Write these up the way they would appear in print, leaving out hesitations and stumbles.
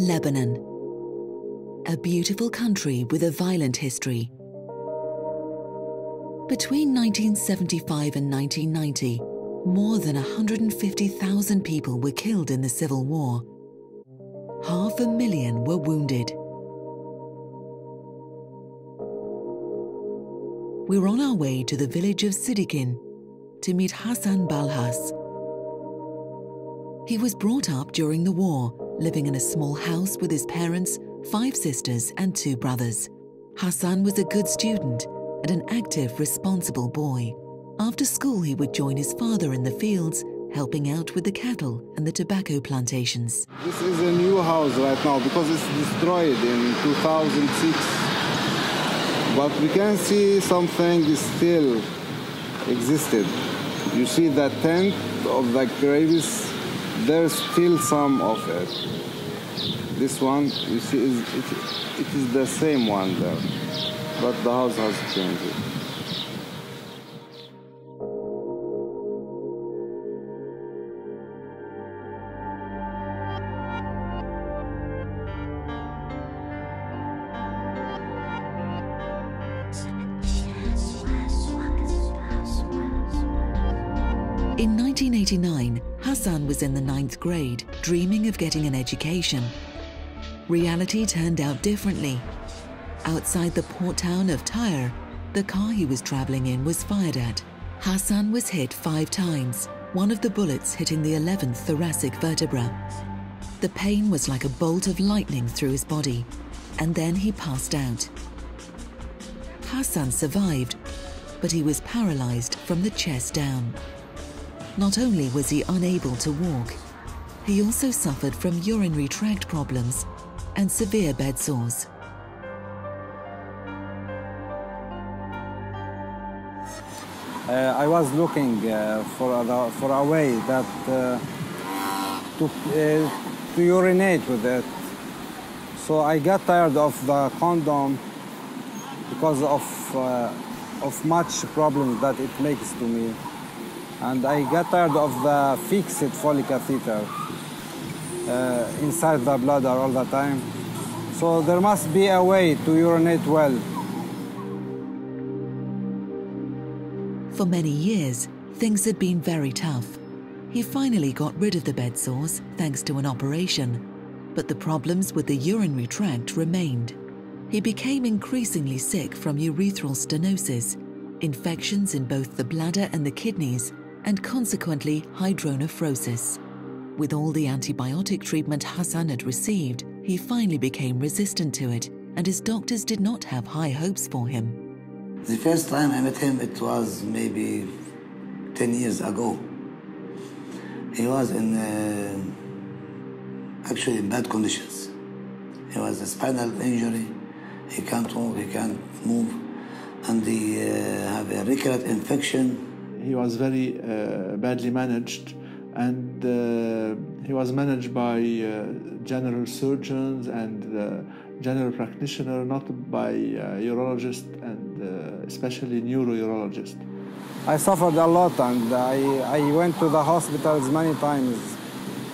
Lebanon, a beautiful country with a violent history. Between 1975 and 1990, more than 150,000 people were killed in the civil war. 500,000 were wounded. We're on our way to the village of Sidikin to meet Hassan Balhas. He was brought up during the war, living in a small house with his parents, 5 sisters and 2 brothers. Hassan was a good student and an active, responsible boy. After school, he would join his father in the fields, helping out with the cattle and the tobacco plantations. This is a new house right now because it's destroyed in 2006. But we can see something still existed. You see that tent of the graves, there's still some of it. This one, you see, it is the same one there, but the house has changed. In 1989, Hassan was in the 9th grade, dreaming of getting an education. Reality turned out differently. Outside the port town of Tyre, the car he was traveling in was fired at. Hassan was hit 5 times, one of the bullets hitting the 11th thoracic vertebra. The pain was like a bolt of lightning through his body, and then he passed out. Hassan survived, but he was paralyzed from the chest down. Not only was he unable to walk, he also suffered from urinary tract problems and severe bed sores. I was looking for a way that to urinate with it. So I got tired of the condom because of much problems that it makes to me. And I got tired of the fixed Foley catheter inside the bladder all the time. So there must be a way to urinate well. For many years, things had been very tough. He finally got rid of the bed sores thanks to an operation, but the problems with the urinary tract remained. He became increasingly sick from urethral stenosis, infections in both the bladder and the kidneys, and consequently hydronephrosis. With all the antibiotic treatment Hassan had received, he finally became resistant to it, and his doctors did not have high hopes for him. The first time I met him, it was maybe 10 years ago. He was actually in bad conditions. He was a spinal injury. He can't walk, he can't move, and he had a recurrent infection. He was very badly managed, and he was managed by general surgeons and general practitioner, not by urologist and especially neurourologist. I suffered a lot, and I went to the hospitals many times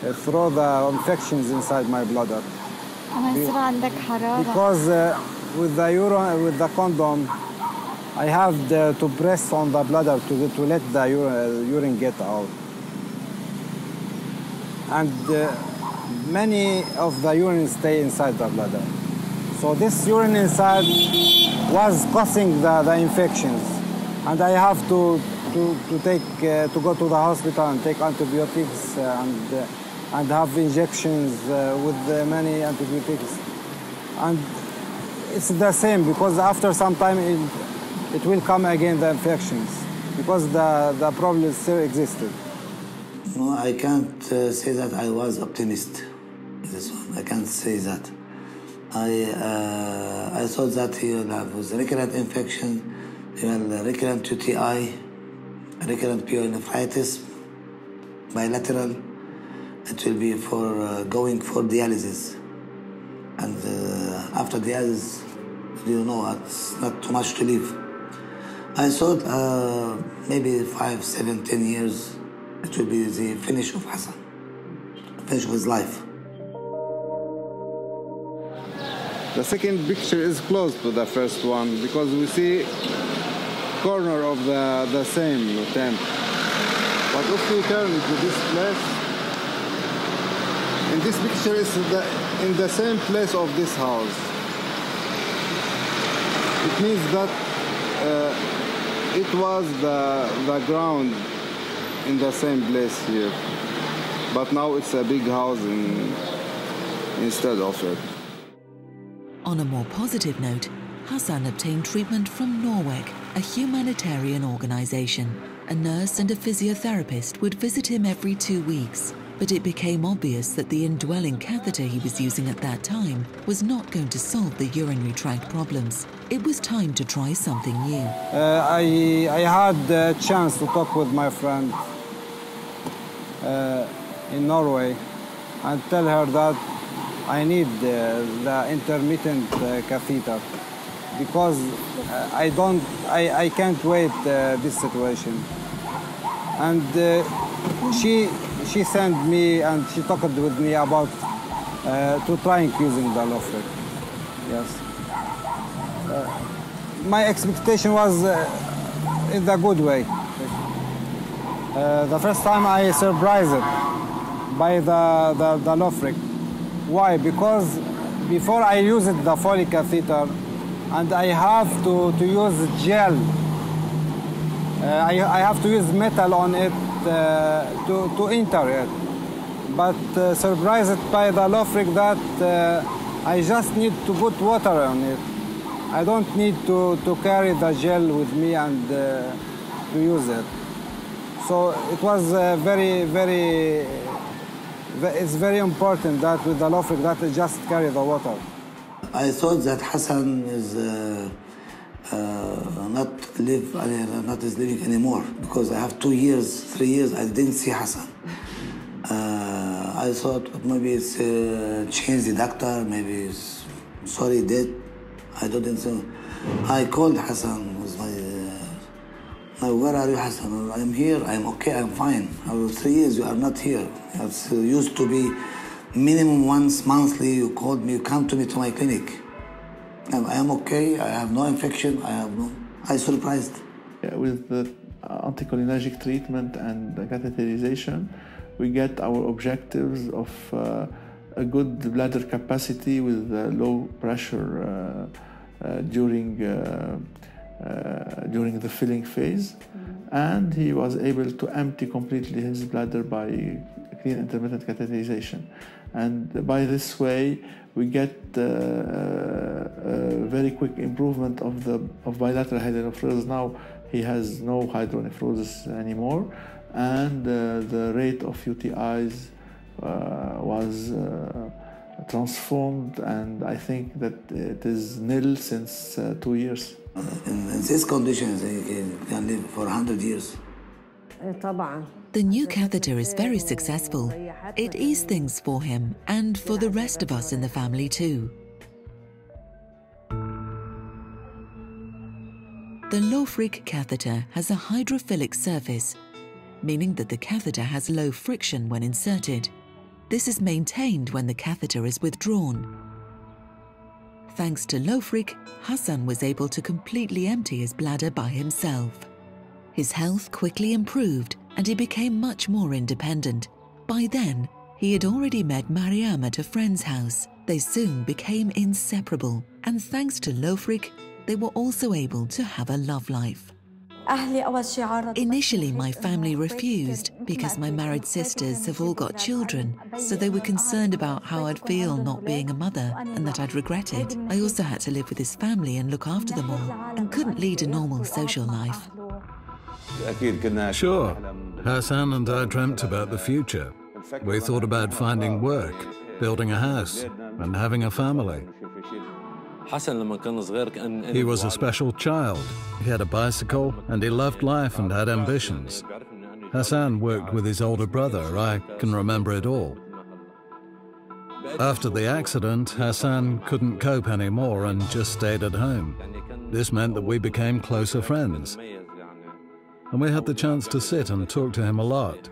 through the infections inside my bladder. Because with the condom, I have to press on the bladder to let the urine get out. And many of the urine stay inside the bladder. So this urine inside was causing the infections. And I have to go to the hospital and take antibiotics and have injections with many antibiotics. And it's the same, because after some time it will come again, the infections, because the problem still existed. No, I can't say that I was optimist. This one, I can't say that. I thought that he will have recurrent infection, he will have recurrent UTI, recurrent pyelonephritis, bilateral. It will be for going for dialysis. And after dialysis, you know, it's not too much to live. I thought maybe 5, 7, 10 years, it will be the finish of Hassan, finish of his life. The second picture is close to the first one because we see corner of the same tent. But if we turn to this place, in this picture is in the same place of this house. It means that it was the ground in the same place here. But now it's a big house instead of it. On a more positive note, Hassan obtained treatment from Norweg, a humanitarian organization. A nurse and a physiotherapist would visit him every 2 weeks, but it became obvious that the indwelling catheter he was using at that time was not going to solve the urinary tract problems. It was time to try something new. I had a chance to talk with my friend in Norway and tell her that I need the intermittent catheter because I can't wait this situation. And she sent me and she talked with me about to trying using the LoFric. Yes. My expectation was in the good way. The first time I surprised by the LoFric. Why? Because before I used the Foley catheter, and I have to use gel. I have to use metal on it to enter it. But surprised by the LoFric that I just need to put water on it. I don't need to carry the gel with me and to use it. So it was it's very important that with the LoFric that I just carry the water. I thought that Hassan is not living anymore because I have 2 years, 3 years I didn't see Hassan. I thought maybe it's changed the doctor, maybe it's sorry dead. I don't think so. I called Hassan. Was where are you, Hassan? I'm here. I'm okay. I'm fine. After 3 years, you are not here. It used to be minimum once monthly. You called me. You come to me to my clinic. I am okay. I have no infection. I surprised. Yeah, with the anticholinergic treatment and the catheterization, we get our objectives of a good bladder capacity with low pressure during the filling phase, and he was able to empty completely his bladder by clean intermittent catheterization. And by this way, we get a very quick improvement of bilateral hydronephrosis. Now he has no hydronephrosis anymore, and the rate of UTIs was transformed, and I think that it is nil since 2 years. In these conditions, he can live for 100 years. The new catheter is very successful. It eased things for him and for the rest of us in the family too. The LoFric catheter has a hydrophilic surface, meaning that the catheter has low friction when inserted. This is maintained when the catheter is withdrawn. Thanks to LoFric, Hassan was able to completely empty his bladder by himself. His health quickly improved and he became much more independent. By then, he had already met Maryam at a friend's house. They soon became inseparable, and thanks to LoFric, they were also able to have a love life. Initially, my family refused because my married sisters have all got children, so they were concerned about how I'd feel not being a mother and that I'd regret it. I also had to live with his family and look after them all, and couldn't lead a normal social life. Sure. Hassan and I dreamt about the future. We thought about finding work, building a house, and having a family. He was a special child. He had a bicycle, and he loved life and had ambitions. Hassan worked with his older brother. I can remember it all. After the accident, Hassan couldn't cope anymore and just stayed at home. This meant that we became closer friends. And we had the chance to sit and talk to him a lot.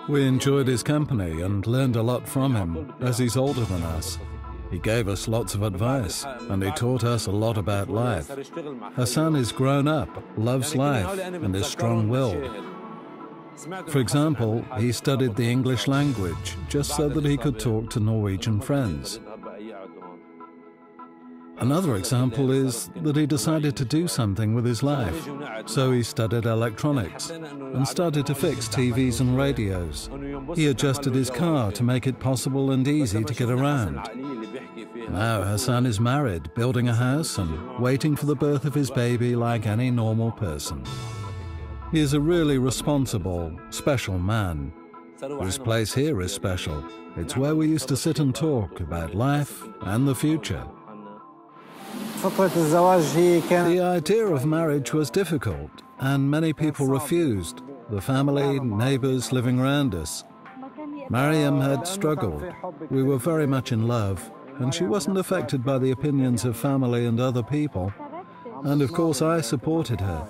We enjoyed his company and learned a lot from him, as he's older than us. He gave us lots of advice, and he taught us a lot about life. Hassan is grown up, loves life, and is strong-willed. For example, he studied the English language just so that he could talk to Norwegian friends. Another example is that he decided to do something with his life. So he studied electronics and started to fix TVs and radios. He adjusted his car to make it possible and easy to get around. Now Hassan is married, building a house and waiting for the birth of his baby like any normal person. He is a really responsible, special man. His place here is special. It's where we used to sit and talk about life and the future. The idea of marriage was difficult, and many people refused. The family, neighbors living around us. Maryam had struggled. We were very much in love, and she wasn't affected by the opinions of family and other people. And of course, I supported her.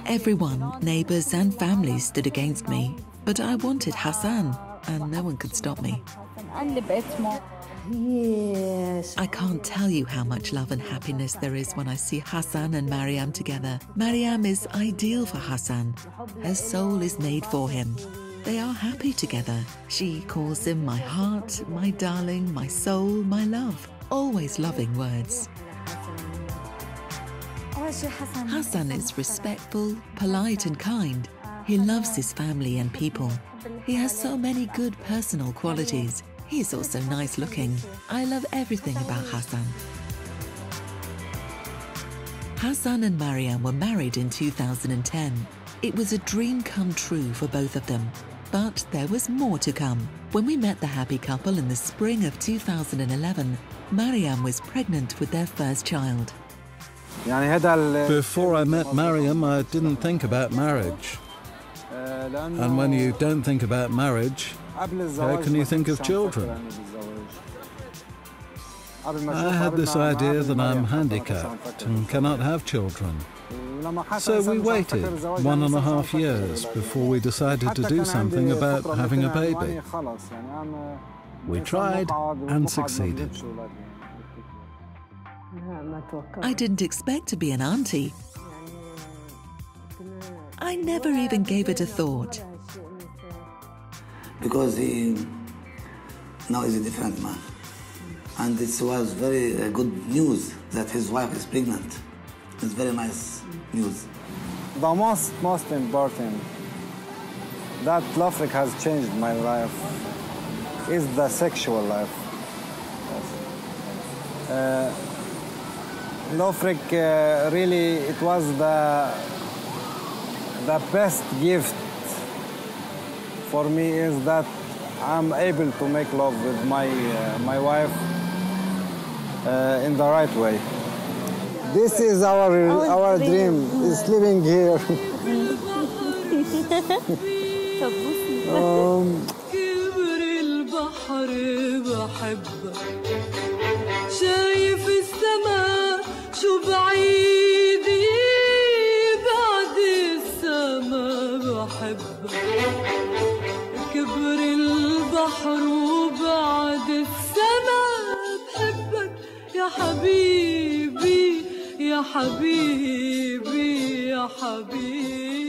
Everyone, neighbors and family stood against me, but I wanted Hassan, and no one could stop me. I can't tell you how much love and happiness there is when I see Hassan and Maryam together. Maryam is ideal for Hassan. Her soul is made for him. They are happy together. She calls him my heart, my darling, my soul, my love. Always loving words. Hassan is respectful, polite and kind. He loves his family and people. He has so many good personal qualities. He is also nice looking. I love everything about Hassan. Hassan and Maryam were married in 2010. It was a dream come true for both of them. But there was more to come. When we met the happy couple in the spring of 2011, Maryam was pregnant with their first child. Before I met Maryam, I didn't think about marriage. And when you don't think about marriage, how can you think of children? I had this idea that I'm handicapped and cannot have children. So we waited 1.5 years before we decided to do something about having a baby. We tried and succeeded. I didn't expect to be an auntie. I never even gave it a thought. Because he now is a different man. And it was very good news that his wife is pregnant. It's very nice news. The most important that LoFric has changed my life is the sexual life. LoFric really, it was the best gift for me is that I'm able to make love with my wife in the right way. This is our dream, is living here. شايف السما شو بعيد بعد السما بحبك كبر البحر وبعد السما بحبك يا حبيبي يا حبيبي يا حبيبي